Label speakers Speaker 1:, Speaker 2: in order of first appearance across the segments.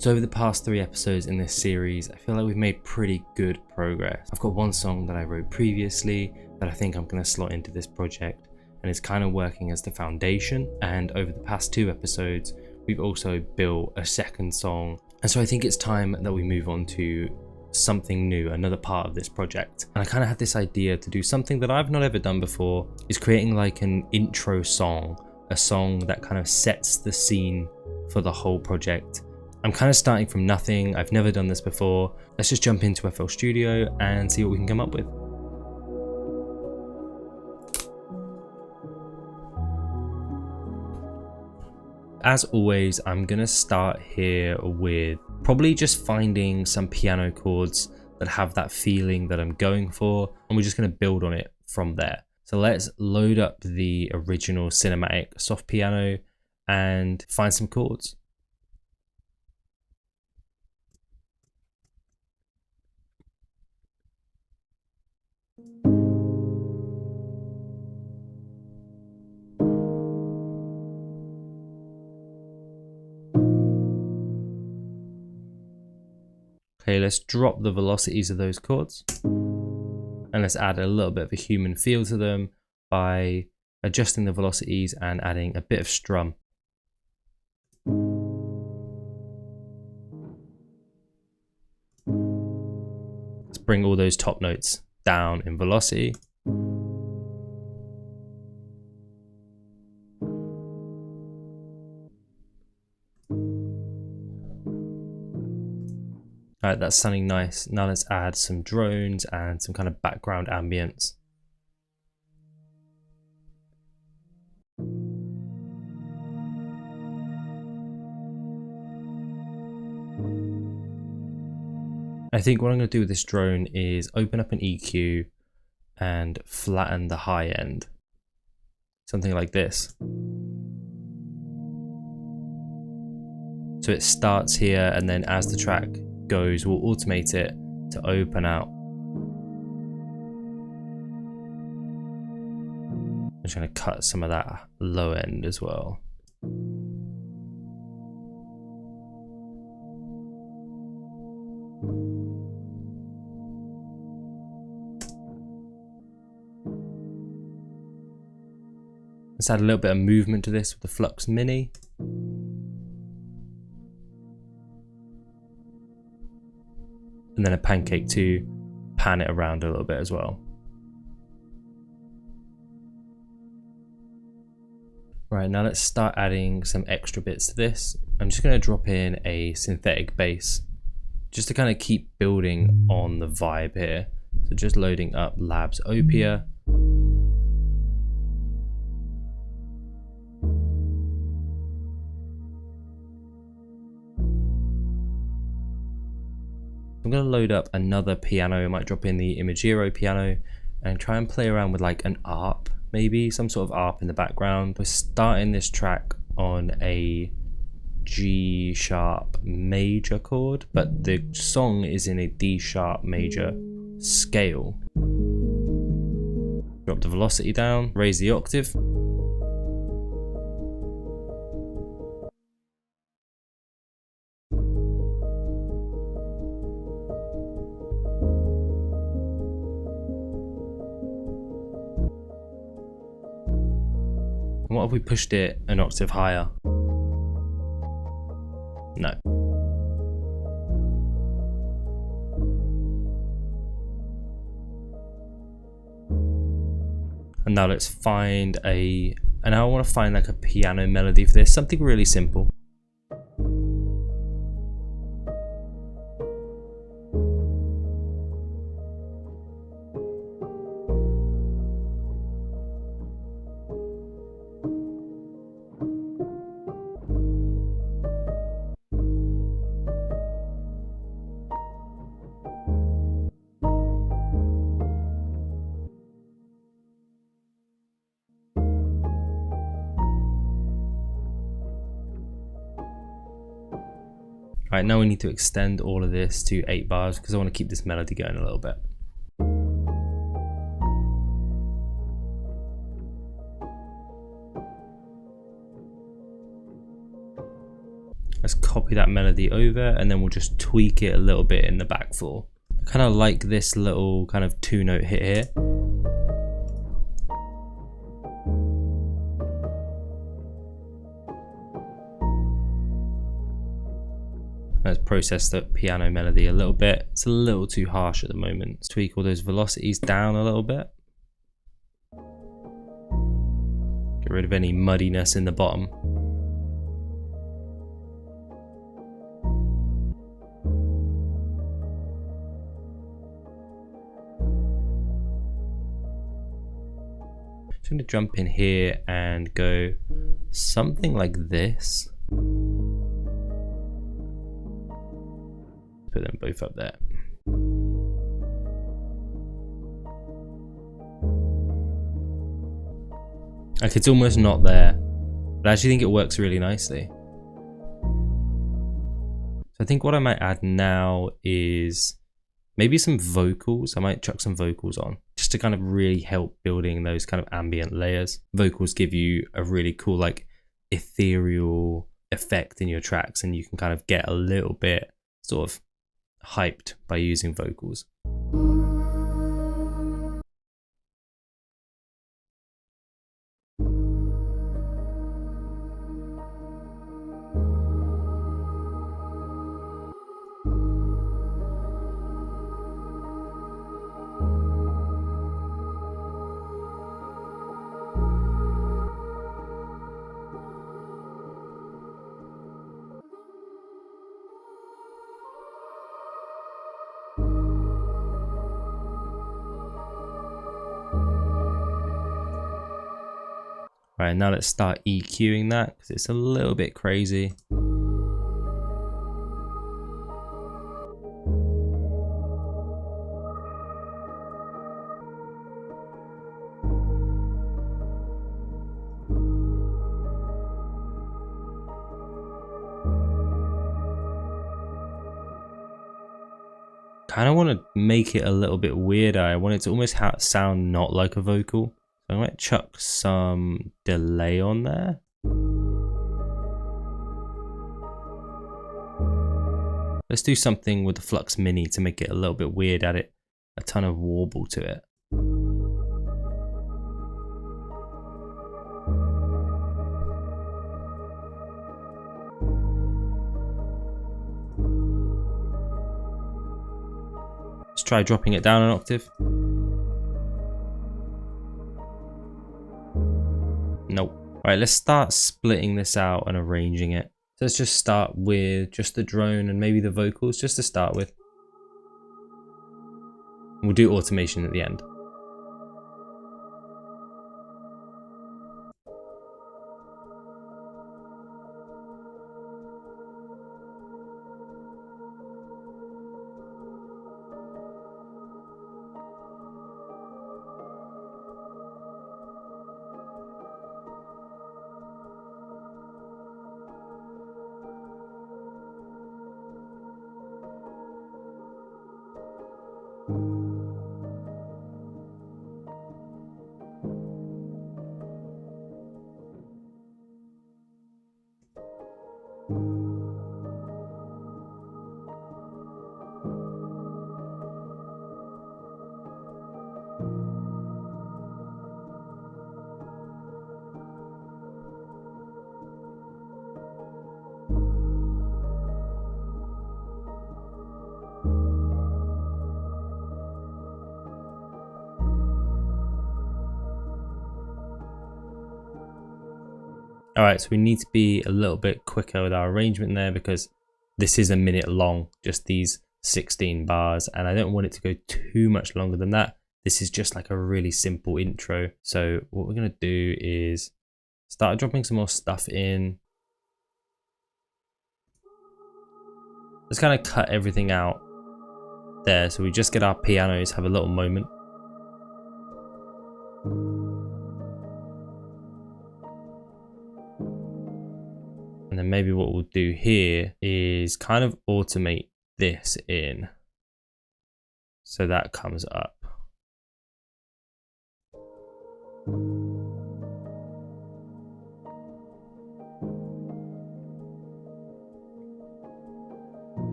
Speaker 1: So over the past 3 episodes in this series, I feel like we've made pretty good progress. I've got one song that I wrote previously that I think I'm going to slot into this project, and it's kind of working as the foundation. And over the past 2 episodes, we've also built a second song. And so I think it's time that we move on to something new, another part of this project. And I kind of had this idea to do something that I've not ever done before, is creating like an intro song, a song that kind of sets the scene for the whole project. I'm kind of starting from nothing. I've never done this before. Let's just jump into FL Studio and see what we can come up with. As always, I'm gonna start here with probably just finding some piano chords that have that feeling that I'm going for, and we're just gonna build on it from there. So let's load up the original cinematic soft piano and find some chords. Okay, let's drop the velocities of those chords, and let's add a little bit of a human feel to them by adjusting the velocities and adding a bit of strum. Let's bring all those top notes down in velocity. Alright, that's sounding nice. Now let's add some drones and some kind of background ambience. I think what I'm going to do with this drone is open up an EQ and flatten the high end. Something like this. So it starts here, and then as the track goes, we'll automate it to open out. I'm just going to cut some of that low end as well. Let's add a little bit of movement to this with the Flux Mini. And then a pancake to pan it around a little bit as well. Right, now let's start adding some extra bits to this. I'm just going to drop in a synthetic bass just to kind of keep building on the vibe here. So just loading up Labs Opia. I'm going to load up another piano. I might drop in the Imagiro piano and try and play around with like an ARP, maybe some sort of ARP in the background. We're starting this track on a G sharp major chord, but the song is in a D sharp major scale. Drop the velocity down, raise the octave. And what if we pushed it an octave higher? No. And now let's find and now I want to find like a piano melody for this, something really simple. Right, now we need to extend all of this to 8 bars because I want to keep this melody going a little bit. Let's copy that melody over, and then we'll just tweak it a little bit in the back four. I kind of like this little kind of 2-note hit here. Let's process the piano melody a little bit. It's a little too harsh at the moment. Let's tweak all those velocities down a little bit. Get rid of any muddiness in the bottom. Just going to jump in here and go something like this. Put them both up there. Like, it's almost not there, but I actually think it works really nicely. So I think what I might add now is maybe some vocals. I might chuck some vocals on just to kind of really help building those kind of ambient layers. Vocals give you a really cool, like, ethereal effect in your tracks, and you can kind of get a little bit sort of hyped by using vocals. Right, now let's start EQing that because it's a little bit crazy. Kind of want to make it a little bit weirder. I want it to almost sound not like a vocal. So I might chuck some delay on there. Let's do something with the Flux Mini to make it a little bit weird, add it a ton of warble to it. Let's try dropping it down an octave. Nope. All right, let's start splitting this out and arranging it. So let's just start with just the drone and maybe the vocals just to start with. We'll do automation at the end. All right, so we need to be a little bit quicker with our arrangement there because this is a minute long, just these 16 bars, and I don't want it to go too much longer than that. This is just like a really simple intro. So what we're gonna do is start dropping some more stuff in. Let's kind of cut everything out there so we just get our pianos have a little moment. And then maybe what we'll do here is kind of automate this in so that comes up.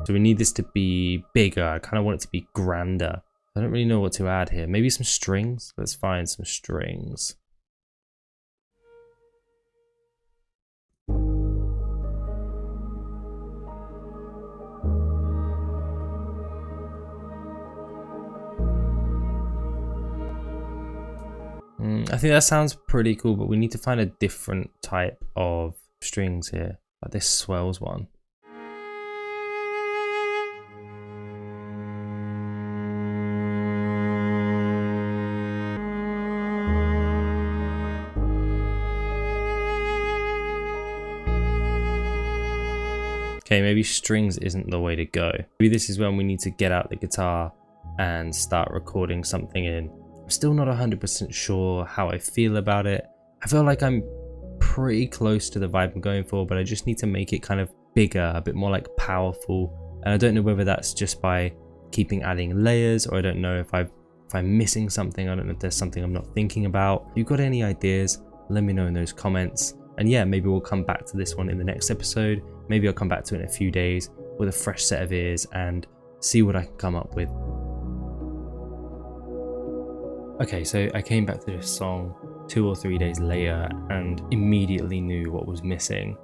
Speaker 1: So we need this to be bigger. I kind of want it to be grander. I don't really know what to add here. Maybe some strings. Let's find some strings. I think that sounds pretty cool, but we need to find a different type of strings here, like this swells one. Okay, maybe strings isn't the way to go. Maybe this is when we need to get out the guitar and start recording something in. I'm still not 100% sure how I feel about it. I feel like I'm pretty close to the vibe I'm going for, but I just need to make it kind of bigger, a bit more like powerful. And I don't know whether that's just by keeping adding layers, or I don't know if I'm missing something. I don't know if there's something I'm not thinking about. If you've got any ideas, let me know in those comments. And yeah, maybe we'll come back to this one in the next episode. Maybe I'll come back to it in a few days with a fresh set of ears and see what I can come up with. Okay, so I came back to this song 2 or 3 days later and immediately knew what was missing.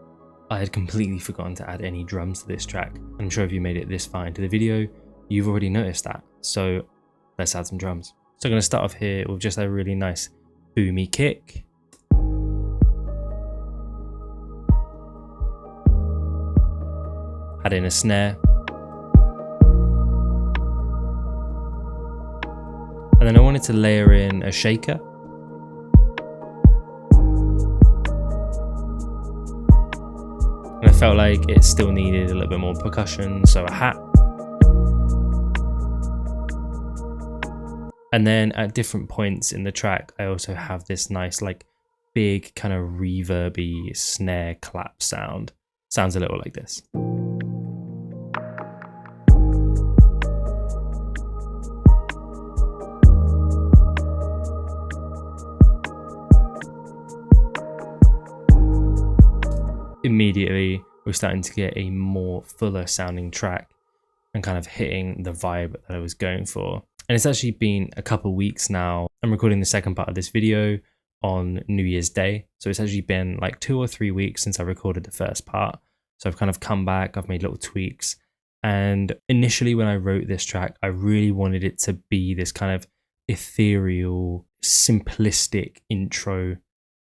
Speaker 1: I had completely forgotten to add any drums to this track. I'm sure if you made it this far into the video, you've already noticed that. So let's add some drums. So I'm going to start off here with just a really nice boomy kick. Add in a snare. And then I wanted to layer in a shaker. And I felt like it still needed a little bit more percussion, so a hat. And then at different points in the track, I also have this nice like big kind of reverby snare clap sound. Sounds a little like this. Immediately we're starting to get a more fuller sounding track and kind of hitting the vibe that I was going for. And it's actually been a couple weeks now. I'm recording the second part of this video on New Year's Day, so it's actually been like 2 or 3 weeks since I recorded the first part. So I've kind of come back, I've made little tweaks, and initially when I wrote this track I really wanted it to be this kind of ethereal, simplistic intro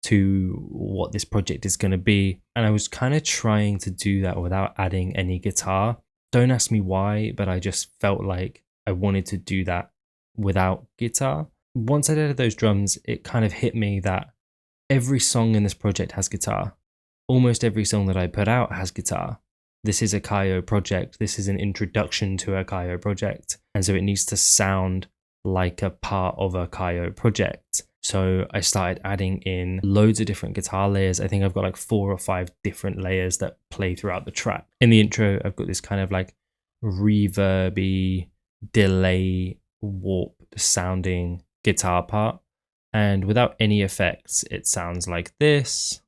Speaker 1: to what this project is going to be, and I was kind of trying to do that without adding any guitar. Don't ask me why, but I just felt like I wanted to do that without guitar. Once I added those drums, it kind of hit me that every song in this project has guitar. Almost every song that I put out has guitar. This is a Kaiyo project. This is an introduction to a Kaiyo project, and so it needs to sound like a part of a Kaiyo project. So I started adding in loads of different guitar layers. I think I've got like 4 or 5 different layers that play throughout the track. In the intro, I've got this kind of like reverby, delay, warped sounding guitar part. And without any effects, it sounds like this.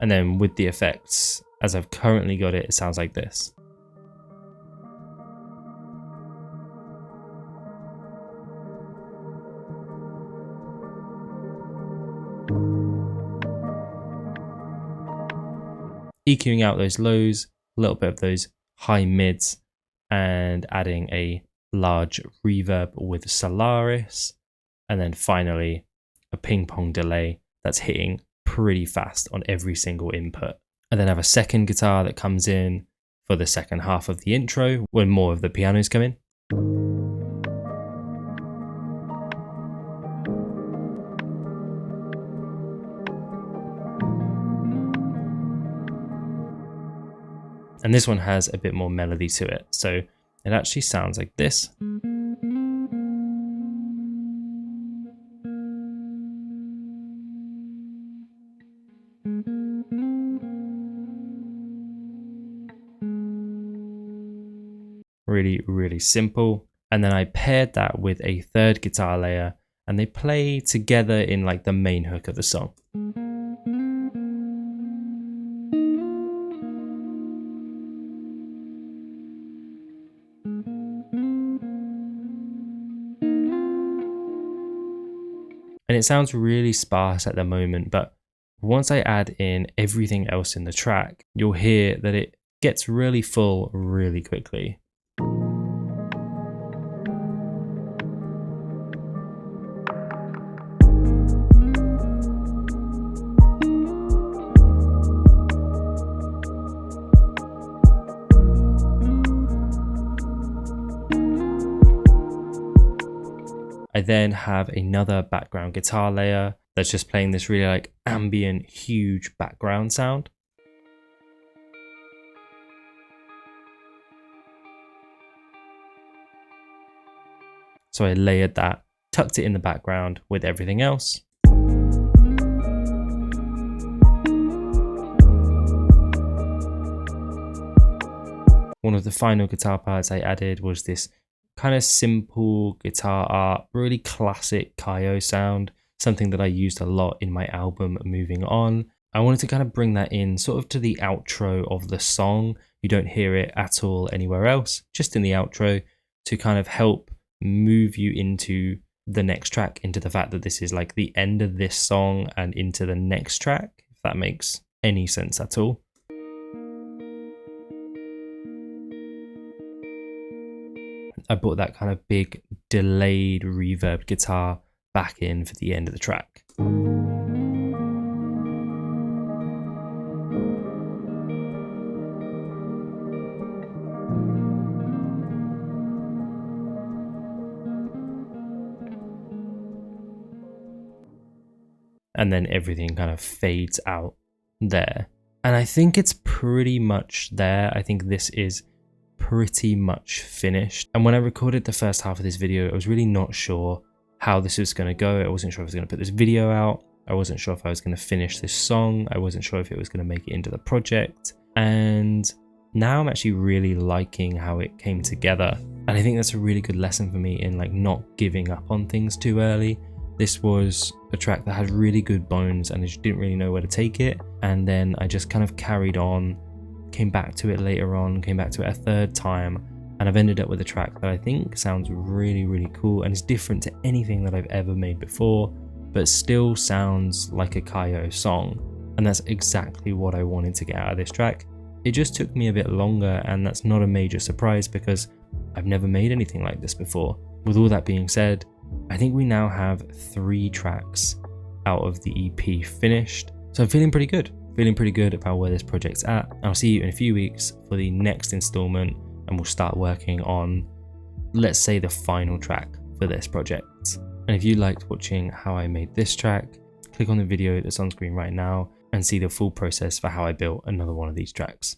Speaker 1: And then with the effects, as I've currently got it, it sounds like this. EQing out those lows, a little bit of those high mids, and adding a large reverb with Solaris, and then finally a ping pong delay that's hitting pretty fast on every single input. And then have a second guitar that comes in for the second half of the intro when more of the pianos come in. And this one has a bit more melody to it, so it actually sounds like this. Really, really simple. And then I paired that with a third guitar layer, and they play together in like the main hook of the song. And it sounds really sparse at the moment, but once I add in everything else in the track, you'll hear that it gets really full really quickly. I then have another background guitar layer that's just playing this really like ambient, huge background sound. So I layered that, tucked it in the background with everything else. One of the final guitar parts I added was this kind of simple guitar art, really classic Kaiyo sound, something that I used a lot in my album Moving On. I wanted to kind of bring that in sort of to the outro of the song. You don't hear it at all anywhere else, just in the outro, to kind of help move you into the next track, into the fact that this is like the end of this song and into the next track, if that makes any sense at all. I brought that kind of big delayed reverb guitar back in for the end of the track. And then everything kind of fades out there. And I think it's pretty much there. I think this is pretty much finished. And when I recorded the first half of this video, I was really not sure how this was going to go. I wasn't sure if I was going to put this video out. I wasn't sure if I was going to finish this song. I wasn't sure if it was going to make it into the project. And now I'm actually really liking how it came together. And I think that's a really good lesson for me in like not giving up on things too early. This was a track that had really good bones and I just didn't really know where to take it. And then I just kind of carried on, came back to it later on, came back to it a third time, and I've ended up with a track that I think sounds really, really cool and is different to anything that I've ever made before, but still sounds like a Kaiyo song. And that's exactly what I wanted to get out of this track. It just took me a bit longer, and that's not a major surprise because I've never made anything like this before. With all that being said, I think we now have 3 tracks out of the EP finished. So I'm feeling pretty good about where this project's at. I'll see you in a few weeks for the next installment, and we'll start working on, let's say, the final track for this project. And if you liked watching how I made this track, click on the video that's on screen right now and see the full process for how I built another one of these tracks.